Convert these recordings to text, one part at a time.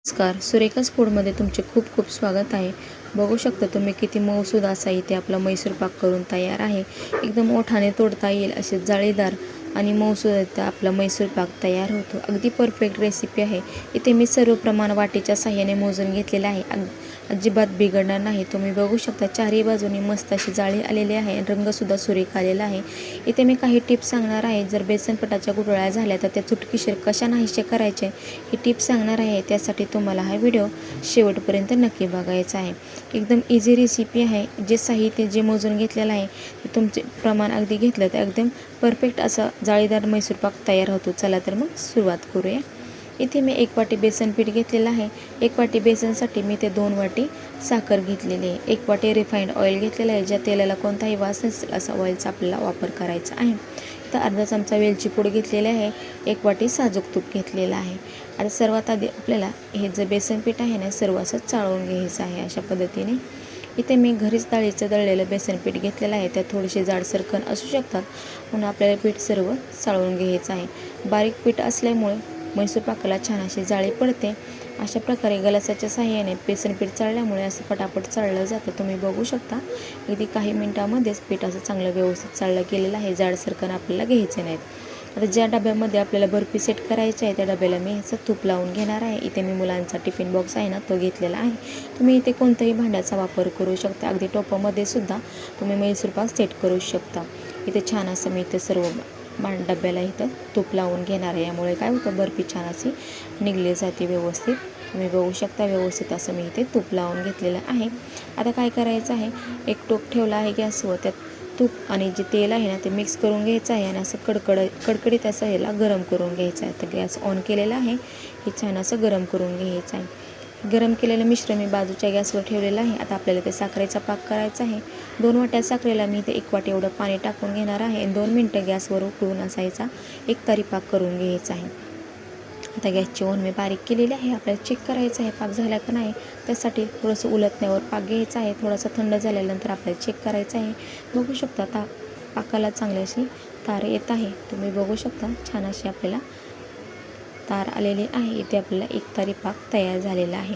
नमस्कार. सुरेखाच फूडमध्ये तुमचे खूप खूप स्वागत आहे. बघू शकता तुम्ही किती मऊसूद असा इथे आपला मैसूर पाक करून तयार आहे. एकदम ओठाने तोडता येईल असे जाळीदार आणि मऊसूद इथे आपला मैसूर पाक तयार होतो. अगदी परफेक्ट रेसिपी आहे. इथे मी सर्व प्रमाण वाटीच्या साह्याने मोजून घेतलेलं आहे. अजिबात बिघडणार नाही. तुम्ही बघू शकता चारही बाजूनी मस्त अशी जाळी आलेली आहे आणि रंगसुद्धा सुरेख आलेला आहे. इथे मी काही टिप्स सांगणार आहे. जर बेसन पिठाच्या गुठळ्या झाल्या तर त्या चुटकीसर कशा नाहीसे करायचे ही टिप्स सांगणार आहे. त्यासाठी तुम्हाला हा व्हिडिओ शेवटपर्यंत नक्की बघायचा आहे. एकदम इझी रेसिपी आहे. जे साहित्य जे मोजून घेतलेलं आहे ते तुमचे प्रमाण अगदी घेतलं तर एकदम परफेक्ट असा जाळीदार मैसूर पाक तयार होतो. चला तर मग सुरुवात करूया. इथे मी 1 वाटी बेसन पीठ घेतलेलं आहे. 1 वाटी बेसनसाठी मी ते 2 वाटी साखर घेतलेली आहे. 1 वाटी रिफाईंड ऑइल घेतलेलं आहे. ज्या तेलाला कोणताही वास नसेल असा ऑइलचा आपल्याला वापर करायचा आहे. तर अर्धा चमचा वेलची पूड घेतलेली आहे. 1 वाटी साजूक तूप घेतलेलं आहे. आता सर्वात आधी आपल्याला हे जे बेसन पीठ आहे ना सर्व असं चाळून घ्यायचं आहे अशा पद्धतीने. इथे मी घरीच डाळीचं दळलेलं बेसन पीठ घेतलेलं आहे. त्यात थोडेसे जाडसर कण असू शकतात म्हणून आपल्याला पीठ सर्व चाळून घ्यायचं आहे. बारीक पीठ असल्यामुळे मैसूर पाकाला छान अशी जाळी पडते. अशा प्रकारे गलासाच्या साहाय्याने बेसन पीठ चाळल्यामुळे असं पटापट चाळलं जातं. तुम्ही बघू शकता अगदी काही मिनटामध्येच पीठ असं चांगलं व्यवस्थित चाळलं गेलेलं आहे. जाडसर कण आपल्याला घ्यायचे नाहीत. आता ज्या डब्यामध्ये आपल्याला बर्फी सेट करायची आहे त्या डब्याला मी ह्याचं तूप लावून घेणार आहे. इथे मी मुलांचा टिफिन बॉक्स आहे ना तो घेतलेला आहे. तुम्ही इथे कोणत्याही भांड्याचा वापर करू शकता. अगदी टोपामध्ये सुद्धा तुम्ही मैसूर पाक सेट करू शकता. इथे छान असं मी इथे सर्व डब्याला इथं तूप लावून घेणार आहे. यामुळे काय होतं बर्फी छान अशी निघली जाते व्यवस्थित. तुम्ही बघू शकता व्यवस्थित असं मी इथे तूप लावून घेतलेलं आहे. आता काय करायचं आहे, एक टोप ठेवला आहे गॅसवर. त्यात तूप आणि जे तेल आहे ना ते मिक्स करून घ्यायचं आहे आणि असं कडकडीत असं ह्याला गरम करून घ्यायचं आहे. तर गॅस ऑन केलेला आहे. हे छान असं गरम करून घ्यायचं आहे. गरम केलेलं मिश्रण मी बाजूच्या गॅसवर ठेवलेलं आहे. आता आपल्याला ते साखरेचा पाक करायचा आहे. 2 वाट्या साखरेला मी इथे 1 वाटी एवढं पाणी टाकून घेणार आहे आणि 2 मिनटं गॅसवर उकळून असायचा एकतारी पाक करून घ्यायचा आहे. आता गॅसची ओव्हन मी बारीक केलेली आहे. आपल्याला चेक करायचं आहे पाक झाला का नाही. त्यासाठी थोडंसं उलटण्यावर पाक घ्यायचा आहे. थोडासा थंड झाल्यानंतर आपल्याला चेक करायचं आहे. बघू शकता पाकाला चांगली अशी तार येत आहे. तुम्ही बघू शकता छान अशी आपल्याला तार आलेली आहे. इथे आपल्याला एकतारी पाक तयार झालेला आहे.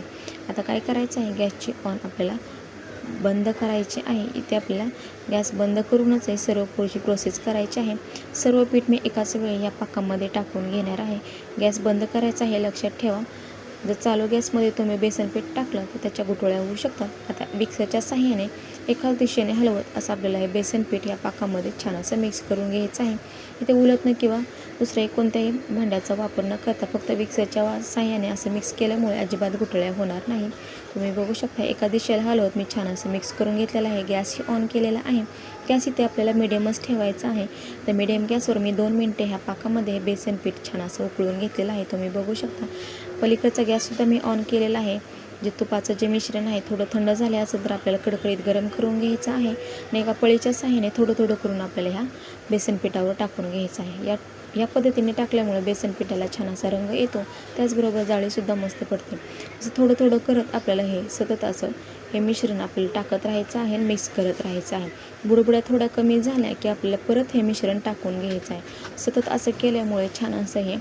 आता काय करायचं आहे, गॅसची ऑन आपल्याला बंद करायची आहे. इथे आपल्याला गॅस बंद करूनच आहे सर्व पुढची प्रोसेस करायची आहे. सर्व पीठ मी एकाच वेळी या पाकामध्ये टाकून घेणार आहे. गॅस बंद करायचा आहे लक्षात ठेवा. जर चालू गॅसमध्ये तुम्ही बेसन पीठ टाकलं तर त्याच्या गुठळ्या होऊ शकतात. आता मिक्सरच्या साहाय्याने एकाच दिशेने हलवत असं आपल्याला हे बेसन पीठ या पाकामध्ये छान असं मिक्स करून घ्यायचं आहे. इथे उलटणं किंवा दुसऱ्या कोणत्याही भांड्याचा वापर न करता फक्त मिक्सरच्या साहाय्याने असं मिक्स केल्यामुळे अजिबात गुठळ्या होणार नाही. तुम्ही बघू शकता एका दिशेला हलवत मी छान असं मिक्स करून घेतलेलं आहे. गॅसही ऑन केलेला आहे. गॅस इथे आपल्याला मिडियमच ठेवायचा आहे. तर मिडियम गॅसवर मी 2 मिनटे ह्या पाकामध्ये बेसन पीठ छान असं उकळून घेतलेलं आहे. तुम्ही बघू शकता पलीकडचा गॅससुद्धा मी ऑन केलेला आहे. जे तुपाचं जे मिश्रण आहे थोडं थंड झाले असेल तर आपल्याला कडकडीत गरम करून घ्यायचं आहे आणि एका पळीच्या साहाय्याने थोडं थोडं करून आपल्याला ह्या बेसन पिठावर टाकून घ्यायचं आहे. या पद्धतीने टाकल्यामुळे बेसन पिठाला छान असा रंग येतो. त्याचबरोबर जाळीसुद्धा मस्त पडते. असं थोडं थोडं करत आपल्याला हे सतत असं हे मिश्रण आपल्याला टाकत राहायचं आहे आणि मिक्स करत राहायचं आहे. बुडबुड्या थोड्या कमी झाल्या की आपल्याला परत हे मिश्रण टाकून घ्यायचं आहे. सतत असं केल्यामुळे छान असं हे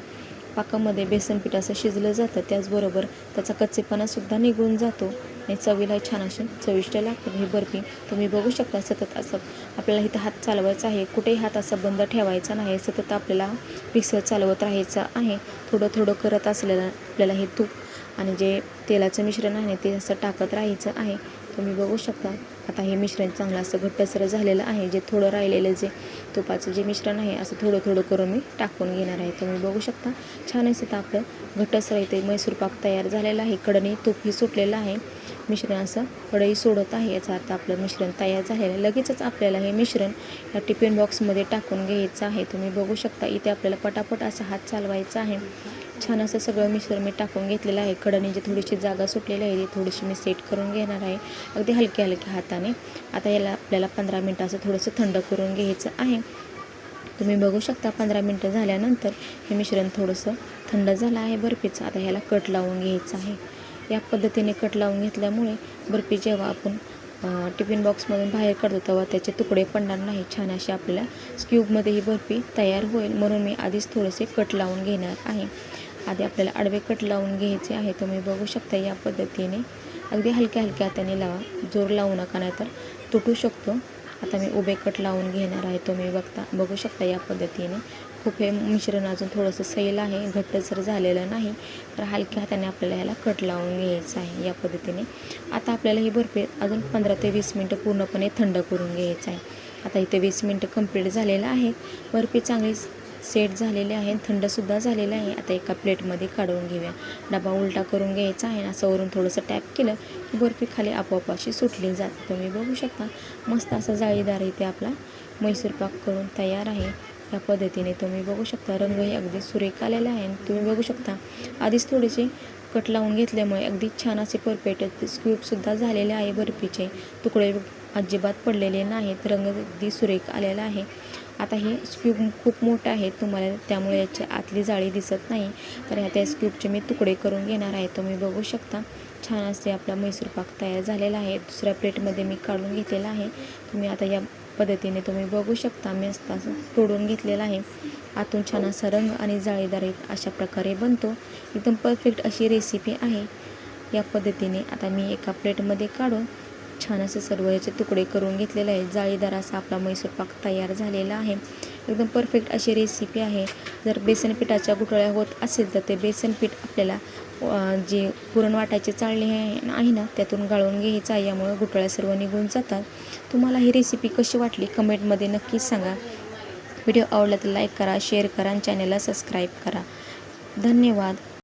पाकामध्ये बेसन पीठ असं शिजलं जातं. त्याचबरोबर त्याचा कच्चेपणासुद्धा निघून जातो आणि चवीला छान अशी चविष्ट लागते ही बर्फी. तुम्ही बघू शकता सतत असं आपल्याला इथं हात चालवायचा आहे. कुठेही हात असा बंद ठेवायचा नाही. सतत आपल्याला मिक्सर चालवत राहायचं आहे. थोडं थोडं करत असलेलं आपल्याला हे तूप आणि जे तेलाचं मिश्रण आहे ते असं टाकत राहायचं आहे. तुम्ही बघू शकता आता हे मिश्रण चांगलं असं घट्टसर झालेलं आहे. जे थोडं राहिलेलं जे तुपाचं जे मिश्रण आहे असं थोडं थोडं करून मी टाकून घेणार आहे. तुम्ही बघू शकता छान असं तर आपलं घट्टसर इथे मैसूर पाक तयार झालेला आहे. कडनी तूपही सुटलेलं आहे. मिश्रण असं कढई सोडत आहे. याचा अर्थ आपलं मिश्रण तयार झालेलं आहे. लगेचच आपल्याला हे मिश्रण या टिफिन बॉक्समध्ये टाकून घ्यायचं आहे. तुम्ही बघू शकता इथे आपल्याला पटापट असा हात चालवायचा आहे. छान असं सगळं मिश्रण मी टाकून घेतलेलं आहे. कढईने जी थोडीशी जागा सुटलेली आहे ती थोडीशी मी सेट करून घेणार आहे अगदी हलक्या हलक्या हाताने. आता याला आपल्याला 15 मिनटं असं थोडंसं थंड करून घ्यायचं आहे. तुम्ही बघू शकता 15 मिनटं झाल्यानंतर हे मिश्रण थोडंसं थंड झालं आहे बर्फीचं. आता ह्याला कट लावून घ्यायचं आहे. या पद्धतीने कट लावून घेतल्यामुळे बर्फी जेव्हा आपण टिफिन बॉक्समधून बाहेर काढतो तेव्हा त्याचे तुकडे पडणार नाही. छान अशी आपल्याला क्यूबमध्ये ही बर्फी तयार होईल म्हणून मी आधीच थोडेसे कट लावून घेणार आहे. आधी आपल्याला आडवे कट लावून घ्यायचे आहे. तुम्ही बघू शकता या पद्धतीने अगदी हलक्या हलक्या हाताने लावा, जोर लावू नका नाहीतर तुटू शकतो. आता मी उभे कट लावून घेणार आहे. तुम्ही बघू शकता या पद्धतीने. खूप हे मिश्रण अजून थोडंसं सैल आहे, घट्टसर झालेलं नाही, तर हलक्या हाताने आपल्याला ह्याला कट लावून घ्यायचं आहे या पद्धतीने. आता आपल्याला ही बर्फी अजून 15 ते 20 मिनटं पूर्णपणे थंड करून घ्यायचं आहे. आता इथे 20 मिनटं कंप्लीट झालेलं आहे. बर्फी चांगली सेट झालेले आहे, थंडसुद्धा झालेलं आहे. आता एका प्लेटमध्ये काढून घेऊया. डबा उलटा करून घ्यायचा आहे. असं वरून थोडंसं टॅप केलं की बर्फी खाली आपोआप अशी सुटली जाते. तुम्ही बघू शकता मस्त असा जाळीदार इथे आपला मैसूर पाक करून तयार आहे. या पद्धतीने तुम्ही बघू शकता रंगही अगदी सुरेख आलेला आहे. तुम्ही बघू शकता आधीच थोडेसे कट लावून घेतल्यामुळे अगदी छान असे परफेक्ट स्क्यूबसुद्धा झालेले आहे. बर्फीचे तुकडे अजिबात पडलेले नाहीत, रंग अगदी सुरेख आलेला आहे. आता हे स्क्यूब खूप मोठे आहेत तुम्हाला, त्यामुळे याच्या आतली जाळी दिसत नाही, तर त्या स्क्यूबचे मी तुकडे करून घेणार आहे. तुम्ही बघू शकता छान असे आपला मैसूर पाक तयार झालेला आहे. दुसऱ्या प्लेटमध्ये मी काढून घेतलेला आहे. तुम्ही आता या पद्धतीने तुम्ही बघू शकता मी असं तोडून घेतलेला आहे. आतून छान असा रंग आणि जाळीदार अशा प्रकारे बनतो. एकदम परफेक्ट अशी रेसिपी आहे. या पद्धतीने आता मी एका प्लेटमध्ये काढून छान असे सर्व याचे तुकडे करून घेतलेले आहे. जाळीदार असा आपला मैसूर पाक तयार झालेला आहे. एकदम परफेक्ट अशी रेसिपी आहे. जर बेसन पिठाच्या गुठळ्या होत असेल तर ते बेसन पीठ आपल्याला जे पुरण वाटायचे चाळणी आहे ना त्यातून गाळून घ्यायचं आहे. यामुळे गुठळ्या सर्व निघून जातात. तुम्हाला ही रेसिपी कशी वाटली कमेंटमध्ये नक्कीच सांगा. व्हिडिओ आवडला तर लाईक करा, शेअर करा आणि चॅनलला सबस्क्राईब करा. धन्यवाद.